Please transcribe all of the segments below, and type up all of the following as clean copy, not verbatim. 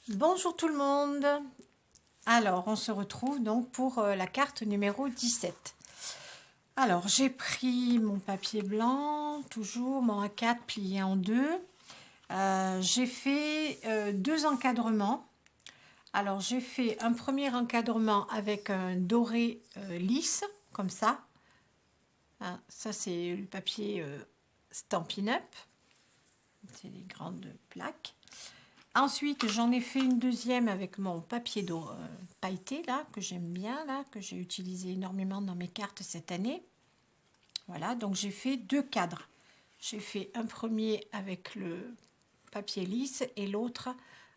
Bonjour tout le monde. Alors, on se retrouve donc pour la carte numéro 17. Alors, j'ai pris mon papier blanc, toujours mon A4 plié en deux. J'ai fait deux encadrements. Alors, j'ai fait un premier encadrement avec un doré lisse, comme ça. Hein, ça, c'est le papier Stampin' Up. C'est les grandes plaques. Ensuite, j'en ai fait une deuxième avec mon papier pailleté, là, que j'aime bien, là, que j'ai utilisé énormément dans mes cartes cette année. Voilà, donc j'ai fait deux cadres. J'ai fait un premier avec le papier lisse et l'autre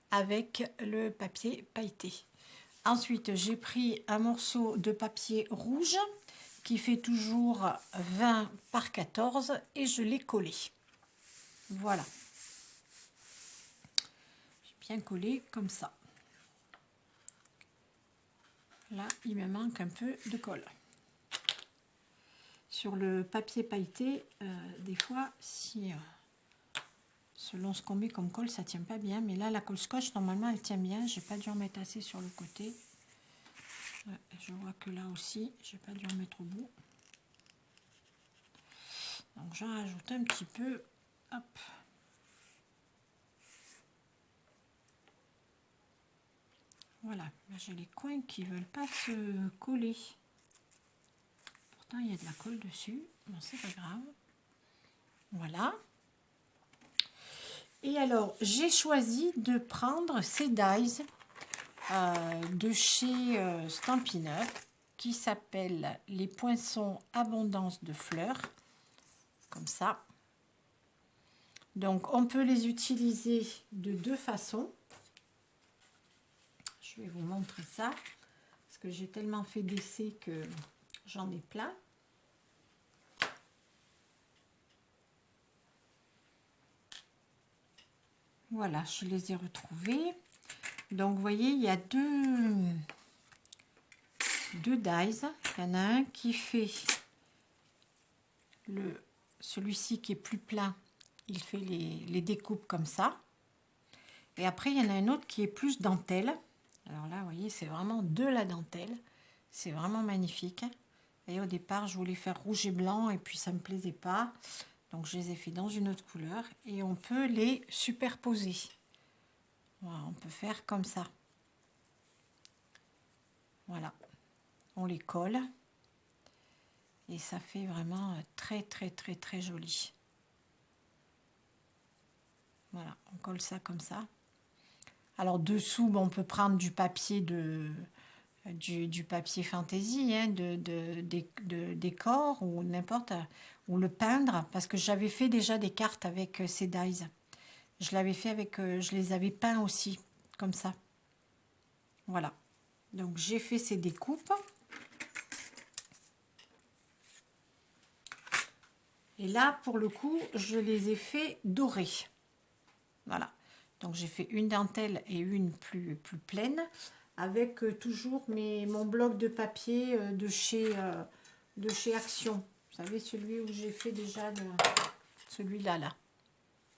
avec le papier pailleté. Ensuite, j'ai pris un morceau de papier rouge qui fait toujours 20 par 14 et je l'ai collé. Voilà. Bien collé comme ça. Là, il me manque un peu de colle. Sur le papier pailleté, des fois, si selon ce qu'on met comme colle, ça tient pas bien. Mais là, la colle scotch, normalement, elle tient bien. J'ai pas dû en mettre assez sur le côté. Ouais, je vois que là aussi, j'ai pas dû en mettre au bout. Donc, j'en rajoute un petit peu. Hop. Voilà, là j'ai les coins qui ne veulent pas se coller. Pourtant, il y a de la colle dessus. Bon, c'est pas grave. Voilà. Et alors, j'ai choisi de prendre ces dies de chez Stampin' Up qui s'appellent les poinçons abondance de fleurs. Comme ça. Donc, on peut les utiliser de deux façons. Je vais vous montrer ça. Parce que j'ai tellement fait d'essais que j'en ai plein. Voilà, je les ai retrouvés. Donc, vous voyez, il y a deux dies. Il y en a un qui fait celui-ci qui est plus plat. Il fait les découpes comme ça. Et après, il y en a un autre qui est plus dentelle. Alors là, vous voyez, c'est vraiment de la dentelle. C'est vraiment magnifique. Et au départ, je voulais faire rouge et blanc et puis ça ne me plaisait pas. Donc, je les ai fait dans une autre couleur. Et on peut les superposer. Voilà, on peut faire comme ça. Voilà. On les colle. Et ça fait vraiment très, très, très, très joli. Voilà, on colle ça comme ça. Alors dessous, bon, on peut prendre du papier du papier fantaisie, hein, de décor ou n'importe, ou le peindre, parce que j'avais fait déjà des cartes avec ces dies. Je l'avais fait avec, je les avais peints aussi, comme ça. Voilà. Donc j'ai fait ces découpes. Et là, pour le coup, je les ai fait dorés. Voilà. Donc j'ai fait une dentelle et une plus pleine avec toujours mon bloc de papier de chez Action. Vous savez, celui où j'ai fait déjà celui-là. Là.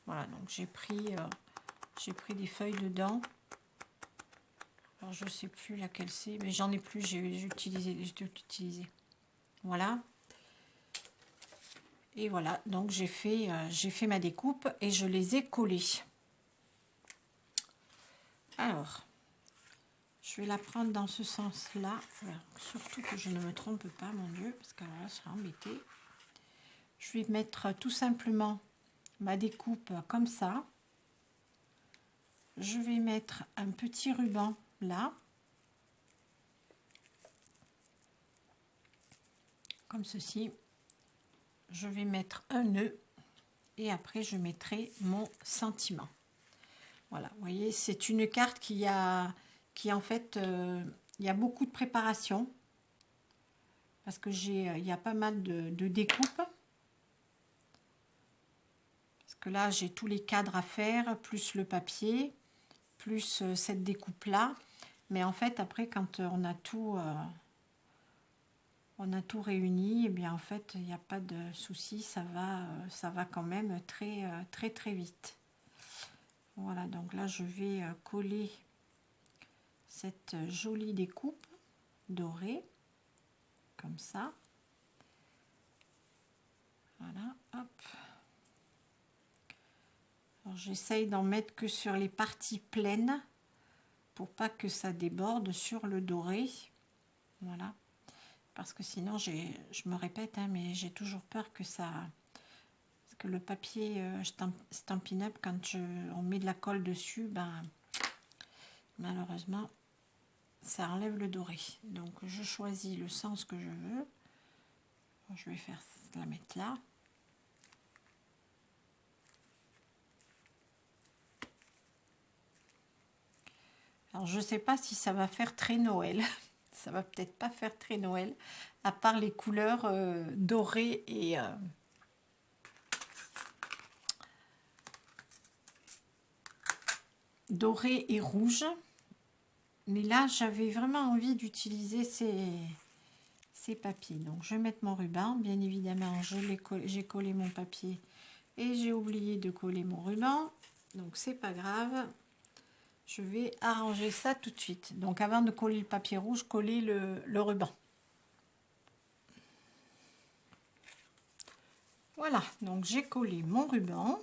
Voilà, donc j'ai pris des feuilles dedans. Alors je ne sais plus laquelle c'est, mais j'en ai plus, j'ai utilisé. Voilà. Et voilà, donc j'ai fait ma découpe et je les ai collés. Alors, je vais la prendre dans ce sens-là. Surtout que je ne me trompe pas, mon Dieu, parce que là, je serai embêtée. Je vais mettre tout simplement ma découpe comme ça. Je vais mettre un petit ruban là. Comme ceci. Je vais mettre un nœud. Et après, je mettrai mon sentiment. Voilà, vous voyez, c'est une carte qui en fait, il y a beaucoup de préparation. Parce que il y a pas mal de découpes. Parce que là, j'ai tous les cadres à faire, plus le papier, plus cette découpe-là. Mais en fait, après, quand on a tout réuni, et bien en fait, il n'y a pas de souci, ça va quand même très, très, très vite. Voilà, donc là, je vais coller cette jolie découpe dorée, comme ça. Voilà, hop. Alors j'essaye d'en mettre que sur les parties pleines pour pas que ça déborde sur le doré. Voilà. Parce que sinon, je me répète, hein, mais j'ai toujours peur que ça... que le papier Stampin' Up, quand on met de la colle dessus, ben, malheureusement, ça enlève le doré. Donc, je choisis le sens que je veux. Je vais faire la mettre là. Alors, je ne sais pas si ça va faire très Noël. Ça va peut-être pas faire très Noël, à part les couleurs dorées et... doré et rouge, mais là j'avais vraiment envie d'utiliser ces papiers. Donc je vais mettre mon ruban, bien évidemment j'ai collé mon papier et j'ai oublié de coller mon ruban, donc c'est pas grave, je vais arranger ça tout de suite. Donc avant de coller le papier rouge, coller le ruban. Voilà, donc j'ai collé mon ruban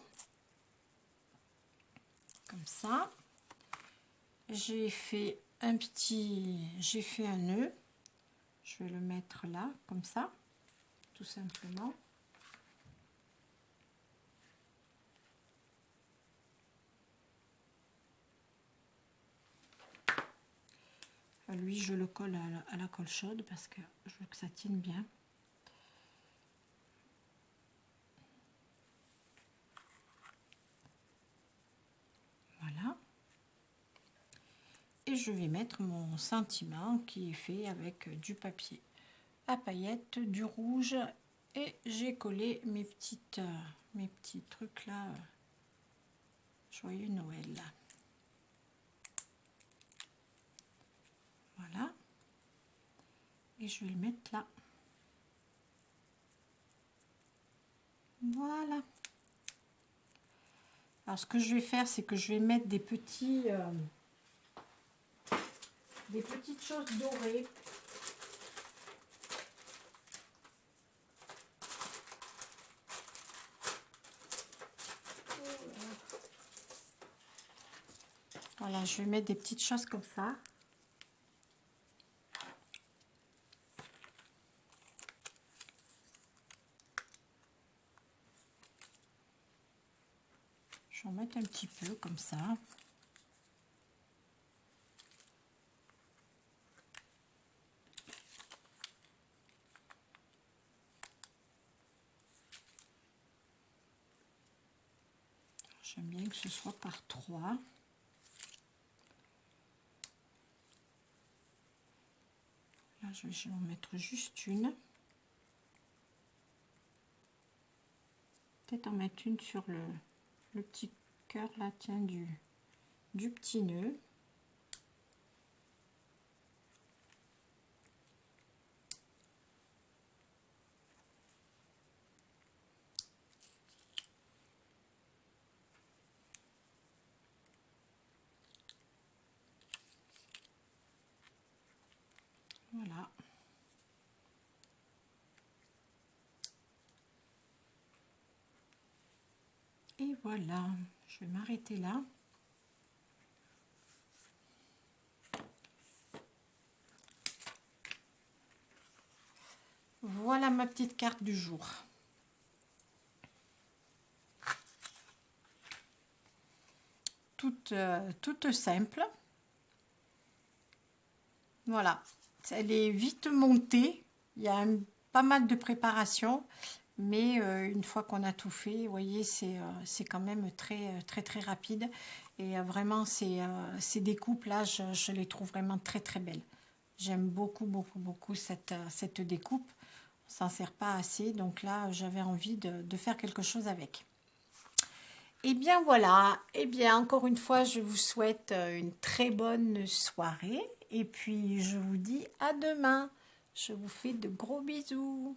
comme ça. J'ai fait un nœud, je vais le mettre là comme ça, tout simplement. Lui je le colle à la colle chaude parce que je veux que ça tienne bien. Voilà. Et je vais mettre mon sentiment qui est fait avec du papier à paillettes, du rouge, et j'ai collé mes petits trucs là, joyeux Noël. Voilà. Et je vais le mettre là. Voilà. Alors ce que je vais faire, c'est que je vais mettre des petites choses dorées. Voilà, je vais mettre des petites choses comme ça. Je vais en mettre un petit peu comme ça. J'aime bien que ce soit par 3. Là, je vais en mettre juste une. Peut-être en mettre une sur le petit cœur là, tiens, du petit nœud. Voilà. Et voilà, je vais m'arrêter là. Voilà ma petite carte du jour. Toute simple. Voilà, elle est vite montée. Il y a pas mal de préparation, mais une fois qu'on a tout fait, vous voyez, c'est quand même très rapide. Et vraiment, ces découpes là, je les trouve vraiment très belles. J'aime beaucoup cette découpe. On s'en sert pas assez, donc là, j'avais envie de faire quelque chose avec. Et bien voilà, et bien encore une fois, je vous souhaite une très bonne soirée. Et puis, je vous dis à demain. Je vous fais de gros bisous.